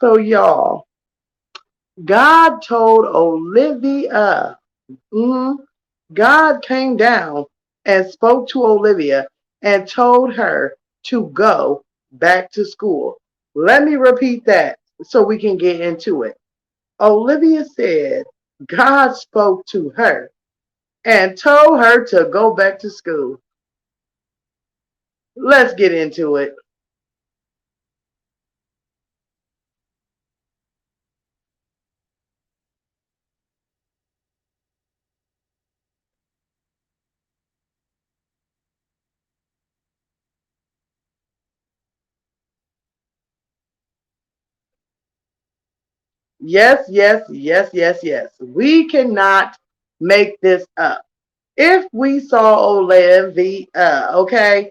So, y'all, God told Olivia, mhm, God came down and spoke to Olivia and told her to go back to school. Let me repeat that so we can get into it. Olivia said God spoke to her and told her to go back to school. Let's get into it. Yes, yes, yes, yes, yes. We cannot make this up. If we saw Olivia, okay,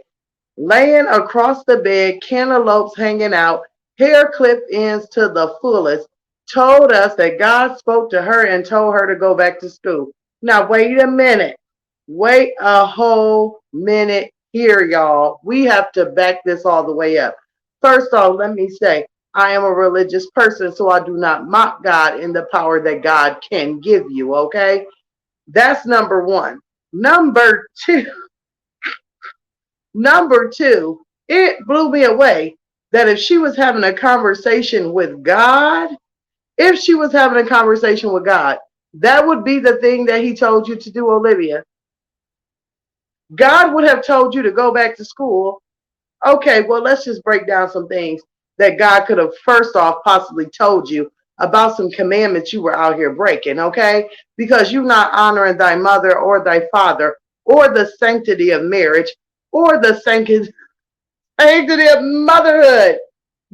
laying across the bed, cantaloupes hanging out, hair clipped ends to the fullest, told us that God spoke to her and told her to go back to school. Now, wait a minute. Wait a whole minute here, y'all. We have to back this all the way up. First off, let me say, I am a religious person, so I do not mock God in the power that God can give you, okay? That's number one. Number two, Number two, it blew me away that if she was having a conversation with God, if she was having a conversation with God, that would be the thing that he told you to do, Olivia. God would have told you to go back to school. Okay, well, let's just break down some things that God could have first off possibly told you about some commandments you were out here breaking, okay? Because you're not honoring thy mother or thy father or the sanctity of marriage or the sanctity of motherhood.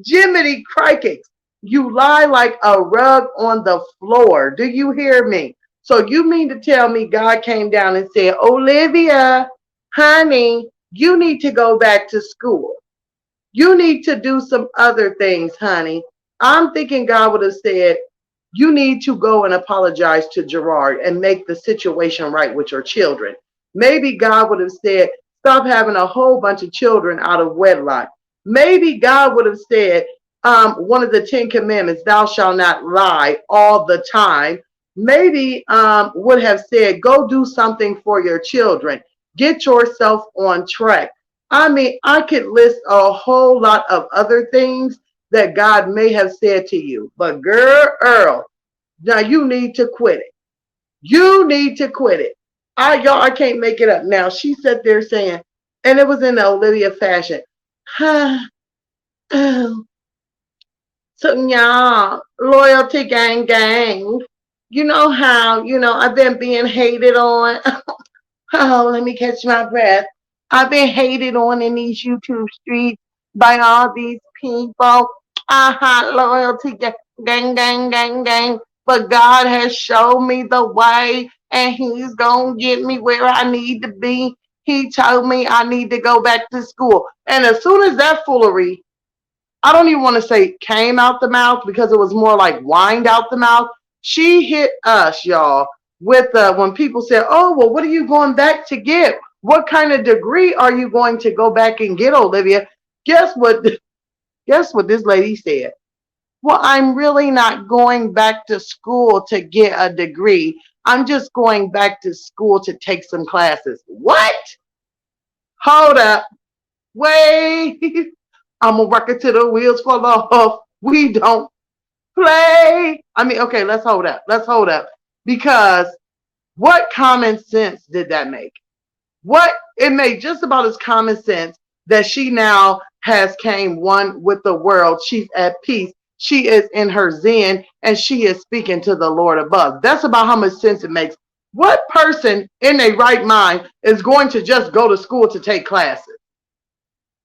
Jiminy Crickets, you lie like a rug on the floor. Do you hear me? So you mean to tell me God came down and said, Olivia, honey, you need to go back to school. You need to do some other things, honey. I'm thinking God would have said, you need to go and apologize to Gerard and make the situation right with your children. Maybe God would have said, stop having a whole bunch of children out of wedlock. Maybe God would have said, one of the 10 commandments, thou shalt not lie all the time. Maybe would have said, go do something for your children. Get yourself on track. I mean, I could list a whole lot of other things that God may have said to you. But girl, Earl, now you need to quit it. You need to quit it. Y'all, I can't make it up. Now she sat there saying, and it was in the Olivia fashion. So y'all, loyalty gang gang. You know how, I've been being hated on. Oh, let me catch my breath. I've been hated on in these YouTube streets by all these people. Loyalty gang, gang, gang, gang. But God has shown me the way and He's going to get me where I need to be. He told me I need to go back to school. And as soon as that foolery, I don't even want to say came out the mouth because it was more like whined out the mouth. She hit us, y'all, with when people said, oh, well, what are you going back to get? What kind of degree are you going to go back and get, Olivia? Guess what? Guess what this lady said? Well, I'm really not going back to school to get a degree. I'm just going back to school to take some classes. What? Hold up. Wait. I'm going to work it till the wheels fall off. We don't play. I mean, okay, let's hold up. Let's hold up. Because what common sense did that make? What it made just about as common sense that she now has came one with the world. She's at peace. She is in her zen and she is speaking to the Lord above. That's about how much sense it makes. What person in a right mind is going to just go to school to take classes?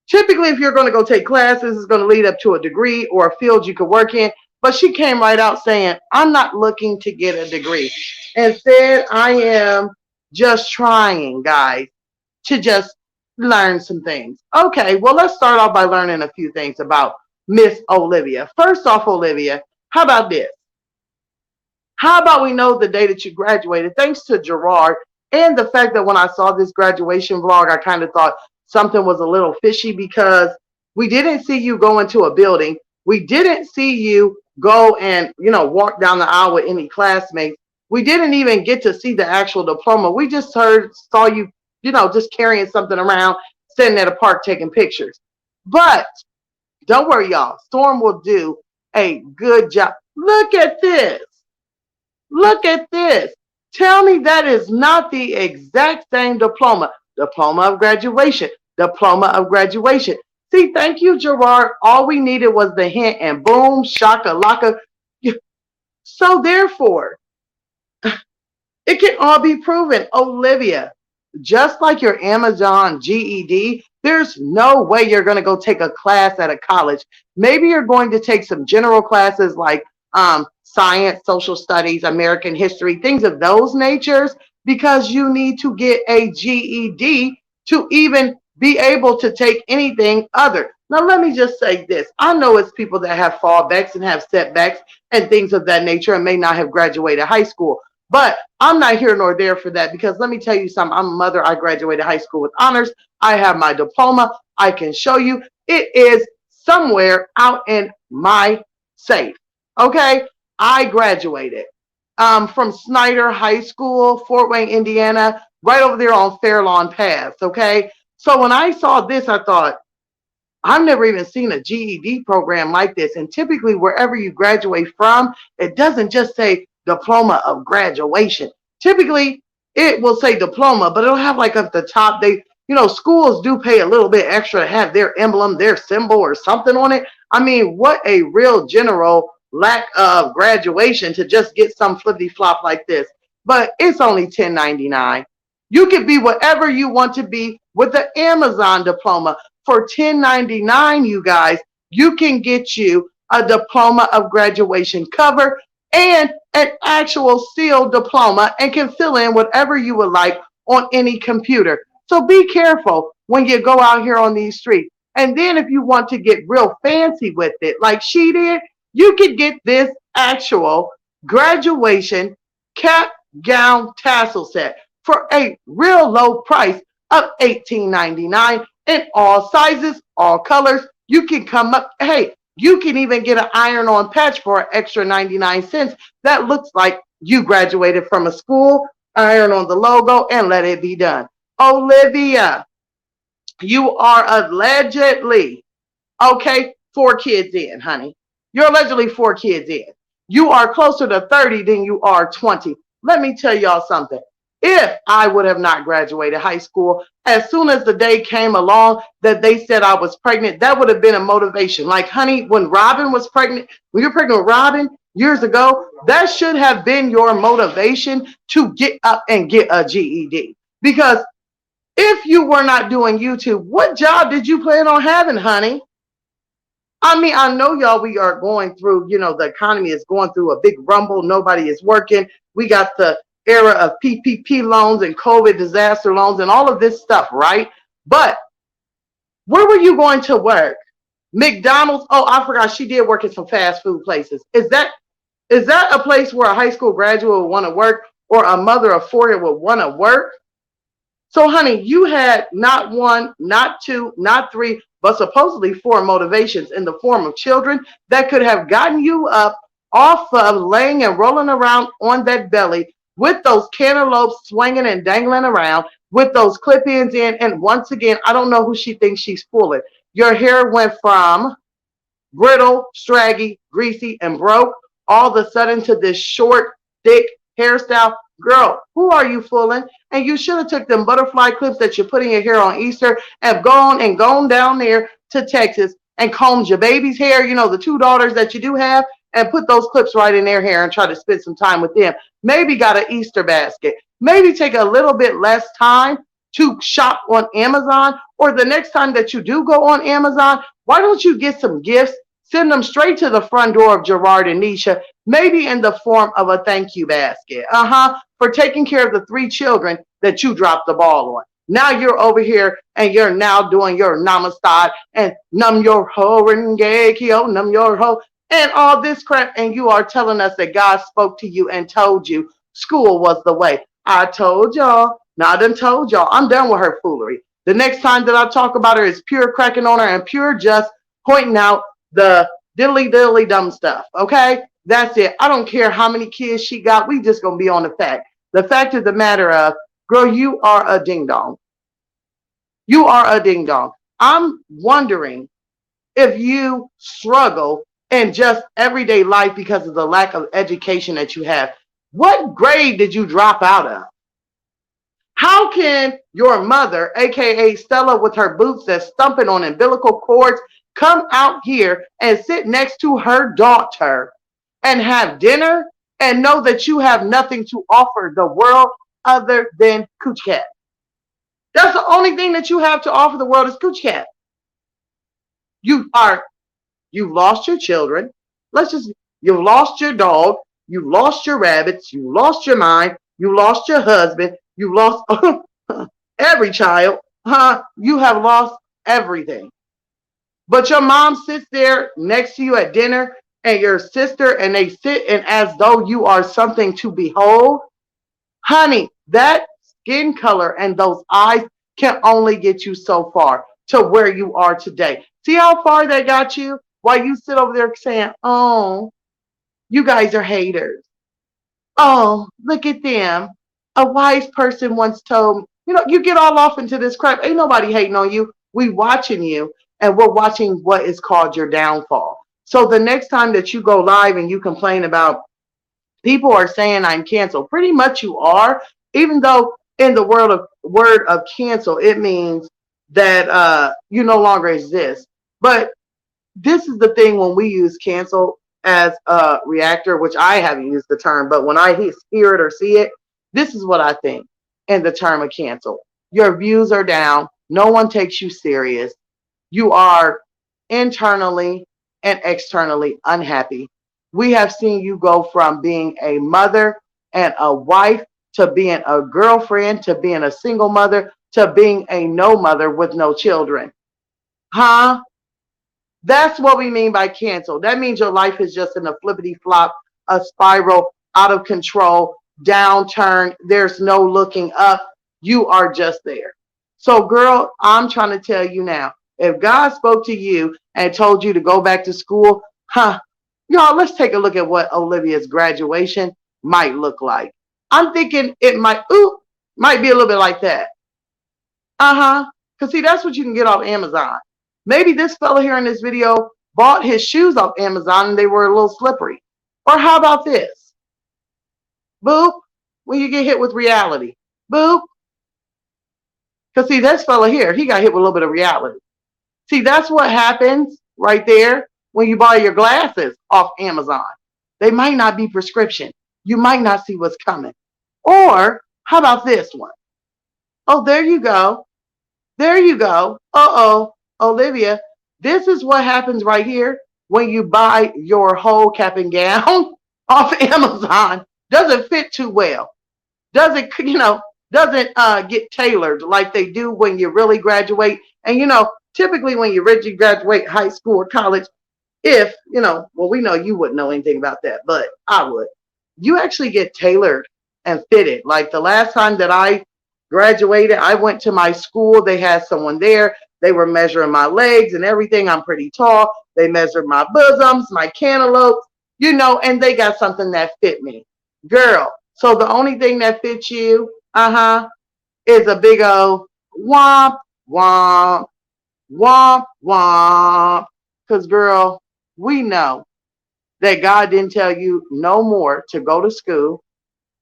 Typically, if you're going to go take classes, it's going to lead up to a degree or a field you could work in. But she came right out saying, I'm not looking to get a degree. Instead, I am just trying, guys, to just learn some things. Okay, well, let's start off by learning a few things about Miss Olivia. First off, Olivia, how about this? How about we know the day that you graduated? Thanks to Gerard and the fact that when I saw this graduation vlog, I kind of thought something was a little fishy because we didn't see you go into a building. We didn't see you go and, walk down the aisle with any classmates. We didn't even get to see the actual diploma. We just saw you, just carrying something around, sitting at a park taking pictures. But don't worry, y'all. Storm will do a good job. Look at this. Look at this. Tell me that is not the exact same diploma. Diploma of graduation. Diploma of graduation. See, thank you, Gerard. All we needed was the hint, and boom, shaka laka. So therefore, it can all be proven. Olivia, just like your Amazon GED, there's no way you're going to go take a class at a college. Maybe you're going to take some general classes like science, social studies, American history, things of those natures, because you need to get a GED to even be able to take anything other. Now, let me just say this. I know it's people that have fallbacks and have setbacks and things of that nature and may not have graduated high school. But I'm not here nor there for that, because let me tell you something. I'm a mother. I graduated high school with honors. I have my diploma. I can show you. It is somewhere out in my safe. Okay? I graduated from Snyder High School, Fort Wayne, Indiana, right over there on Fairlawn Pass. Okay? So when I saw this, I thought, I've never even seen a GED program like this. And typically, wherever you graduate from, it doesn't just say diploma of graduation. Typically, it will say diploma, but it'll have like at the top, schools do pay a little bit extra to have their emblem, their symbol, or something on it. I mean, what a real general lack of graduation to just get some flippity flop like this. But it's only $10.99. You can be whatever you want to be with the Amazon diploma. For $10.99, you guys, you can get you a diploma of graduation cover and an actual sealed diploma, and can fill in whatever you would like on any computer. So be careful when you go out here on these streets. And then if you want to get real fancy with it, like she did, you could get this actual graduation cap, gown, tassel set for a real low price of $18.99 in all sizes, all colors. You can come up, hey, you can even get an iron-on patch for an extra 99 cents that looks like you graduated from a school. Iron on the logo and let it be done. Olivia, you are allegedly, 4 kids in, honey. You're allegedly 4 kids in. You are closer to 30 than you are 20. Let me tell y'all something. If I would have not graduated high school, as soon as the day came along that they said I was pregnant, that would have been a motivation. Like, honey, when Robin was pregnant, when you're pregnant with Robin years ago, that should have been your motivation to get up and get a GED. Because if you were not doing YouTube, what job did you plan on having, honey? I mean, I know y'all, we are going through, the economy is going through a big rumble. Nobody is working. We got the era of PPP loans and COVID disaster loans and all of this stuff, right? But where were you going to work? McDonald's? Oh, I forgot, she did work at some fast food places. Is that a place where a high school graduate would want to work, or a mother of 4 would want to work? So, honey, you had not 1, not 2, not 3, but supposedly 4 motivations in the form of children that could have gotten you up off of laying and rolling around on that belly with those cantaloupes swinging and dangling around, with those clip-ins in. And once again, I don't know who she thinks she's fooling. Your hair went from brittle, straggy, greasy, and broke all of a sudden to this short, thick hairstyle. Girl, who are you fooling? And you should have took them butterfly clips that you put in your hair on Easter and gone down there to Texas and combed your baby's hair, the 2 daughters that you do have, and put those clips right in their hair and try to spend some time with them. Maybe got an Easter basket. Maybe take a little bit less time to shop on Amazon, or the next time that you do go on Amazon, why don't you get some gifts, send them straight to the front door of Gerard and Nisha, maybe in the form of a thank you basket, for taking care of the 3 children that you dropped the ball on. Now you're over here and you're now doing your namaste and num your ho rengekyo, num your ho, and all this crap, and you are telling us that God spoke to you and told you school was the way. I told y'all. Now I done told y'all. I'm done with her foolery. The next time that I talk about her is Pure cracking on her and Pure just pointing out the Diddly diddly dumb stuff. Okay? That's it. I don't care how many kids she got. We just gonna be on the fact. The fact of the matter of, girl, you are a ding dong. You are a ding dong. I'm wondering if you struggle in just everyday life because of the lack of education that you have. What grade did you drop out of? How can your mother, aka Stella, with her boots that's stumping on umbilical cords, come out here and sit next to her daughter and have dinner and know that you have nothing to offer the world other than Coochie Cat? That's the only thing that you have to offer the world is Coochie Cat. You are, you've lost your children. You've lost your dog. You lost your rabbits. You lost your mind. You lost your husband. You lost every child. Huh? You have lost everything. But your mom sits there next to you at dinner and your sister, and they sit and as though you are something to behold. Honey, that skin color and those eyes can only get you so far to where you are today. See how far they got you? While you sit over there saying, oh, you guys are haters. Oh, look at them. A wise person once told me, you get all off into this crap. Ain't nobody hating on you. We watching you, and we're watching what is called your downfall. So the next time that you go live and you complain about people are saying I'm canceled, pretty much you are, even though in the word of cancel, it means that you no longer exist. But this is the thing when we use cancel as a reactor, which I haven't used the term, but when I hear it or see it, this is what I think in the term of cancel. Your views are down. No one takes you serious. You are internally and externally unhappy. We have seen you go from being a mother and a wife to being a girlfriend to being a single mother to being a no mother with no children. Huh? That's what we mean by cancel. That means your life is just in a flippity flop, a spiral, out of control, downturn. There's no looking up. You are just there. So, girl, I'm trying to tell you now, if God spoke to you and told you to go back to school, y'all, let's take a look at what Olivia's graduation might look like. I'm thinking it might be a little bit like that. Because see, that's what you can get off Amazon. Maybe this fella here in this video bought his shoes off Amazon and they were a little slippery. Or how about this? Boop, when you get hit with reality. Boop. Because see, this fella here, he got hit with a little bit of reality. See, that's what happens right there when you buy your glasses off Amazon. They might not be prescription. You might not see what's coming. Or how about this one? Oh, there you go. There you go. Uh-oh, Olivia, this is what happens right here when you buy your whole cap and gown off Amazon. Doesn't fit too well. Doesn't get tailored like they do when you really graduate. And typically when you really graduate high school or college, if well, we know you wouldn't know anything about that, but I would. You actually get tailored and fitted. Like the last time that I graduated, I went to my school. They had someone there. They were measuring my legs and everything. I'm pretty tall. They measured my bosoms, my cantaloupes, and they got something that fit me. Girl, so the only thing that fits you, is a big old womp, womp, womp, womp. Because, girl, we know that God didn't tell you no more to go to school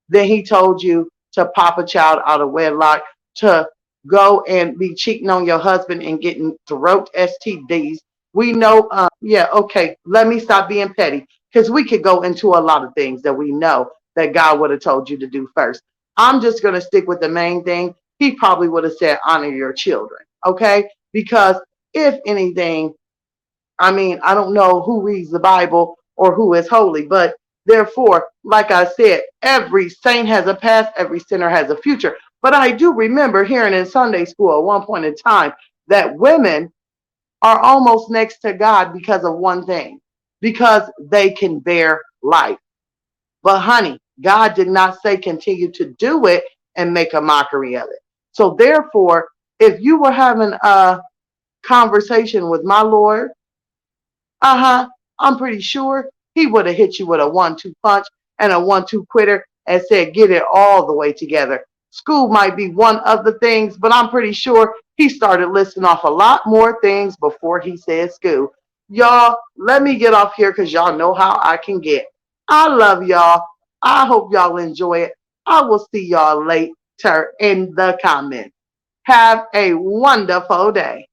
than he told you to pop a child out of wedlock, to go and be cheating on your husband and getting throat STDs. We know, okay, let me stop being petty because we could go into a lot of things that we know that God would have told you to do first. I'm just going to stick with the main thing. He probably would have said, honor your children, okay? Because if anything, I don't know who reads the Bible or who is holy, but therefore, like I said, every saint has a past, every sinner has a future. But I do remember hearing in Sunday school at one point in time that women are almost next to God because of one thing, because they can bear life. But honey, God did not say continue to do it and make a mockery of it. So therefore, if you were having a conversation with my Lord, I'm pretty sure he would have hit you with a 1-2 punch and a 1-2 quitter and said, get it all the way together. School might be one of the things, but I'm pretty sure he started listing off a lot more things before he said school. Y'all, let me get off here because y'all know how I can get. I love y'all. I hope y'all enjoy it. I will see y'all later in the comments. Have a wonderful day.